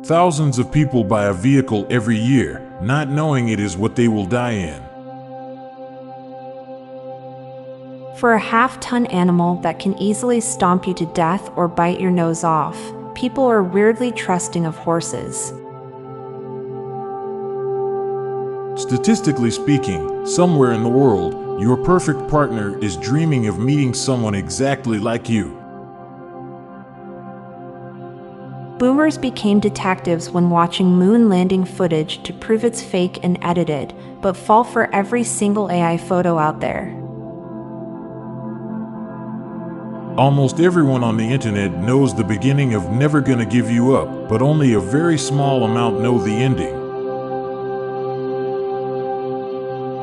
Thousands of people buy a vehicle every year, not knowing it is what they will die in. For a half-ton animal that can easily stomp you to death or bite your nose off, people are weirdly trusting of horses. Statistically speaking, somewhere in the world, your perfect partner is dreaming of meeting someone exactly like you. Boomers became detectives when watching moon landing footage to prove it's fake and edited, but fall for every single AI photo out there. Almost everyone on the internet knows the beginning of Never Gonna Give You Up, but only a very small amount know the ending.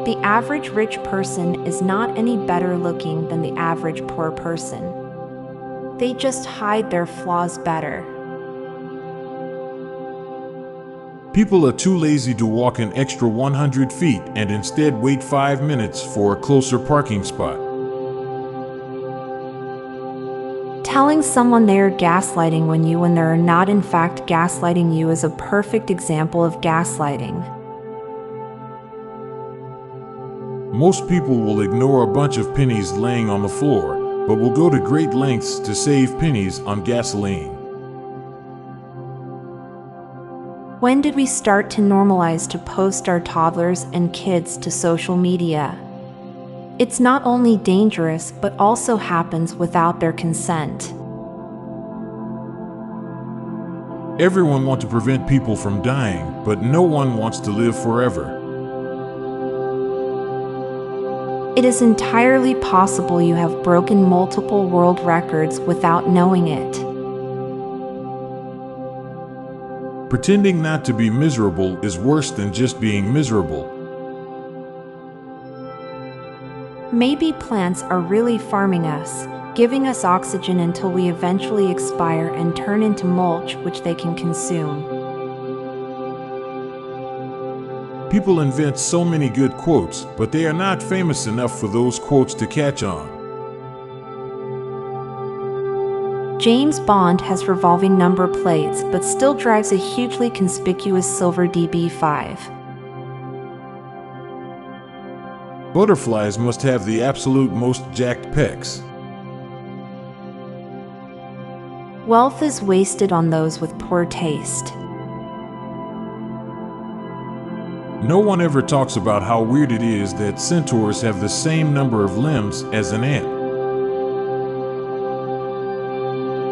The average rich person is not any better looking than the average poor person. They just hide their flaws better. People are too lazy to walk an extra 100 feet and instead wait 5 minutes for a closer parking spot. Telling someone they are gaslighting when they are not in fact gaslighting you is a perfect example of gaslighting. Most people will ignore a bunch of pennies laying on the floor, but will go to great lengths to save pennies on gasoline. When did we start to normalize to post our toddlers and kids to social media? It's not only dangerous, but also happens without their consent. Everyone wants to prevent people from dying, but no one wants to live forever. It is entirely possible you have broken multiple world records without knowing it. Pretending not to be miserable is worse than just being miserable. Maybe plants are really farming us, giving us oxygen until we eventually expire and turn into mulch which they can consume. People invent so many good quotes, but they are not famous enough for those quotes to catch on. James Bond has revolving number plates but still drives a hugely conspicuous silver DB5. Butterflies must have the absolute most jacked pecs. Wealth is wasted on those with poor taste. No one ever talks about how weird it is that centaurs have the same number of limbs as an ant.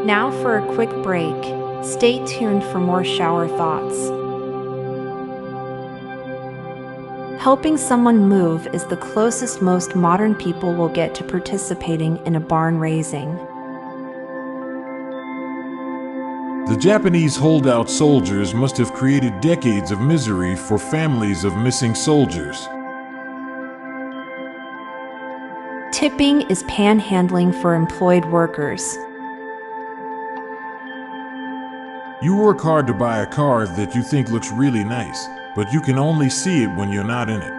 Now for a quick break. Stay tuned for more shower thoughts. Helping someone move is the closest most modern people will get to participating in a barn raising. The Japanese holdout soldiers must have created decades of misery for families of missing soldiers. Tipping is panhandling for employed workers. You work hard to buy a car that you think looks really nice, but you can only see it when you're not in it.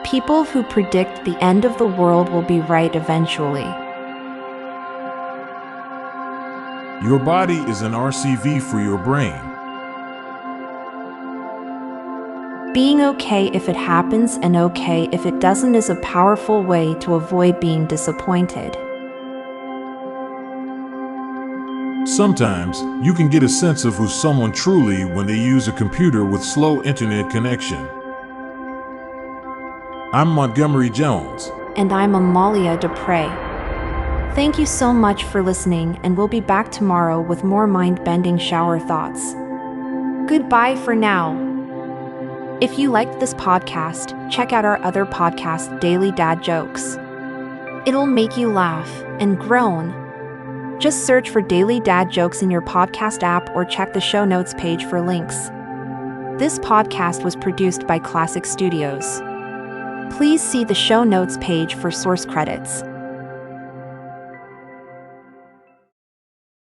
People who predict the end of the world will be right eventually. Your body is an RCV for your brain. Being okay if it happens and okay if it doesn't is a powerful way to avoid being disappointed. Sometimes, you can get a sense of who's someone truly when they use a computer with slow internet connection. I'm Montgomery Jones. And I'm Amalia Dupre. Thank you so much for listening, and we'll be back tomorrow with more mind-bending shower thoughts. Goodbye for now. If you liked this podcast, check out our other podcast, Daily Dad Jokes. It'll make you laugh and groan. Just search for Daily Dad Jokes in your podcast app or check the show notes page for links. This podcast was produced by Klassic Studios. Please see the show notes page for source credits.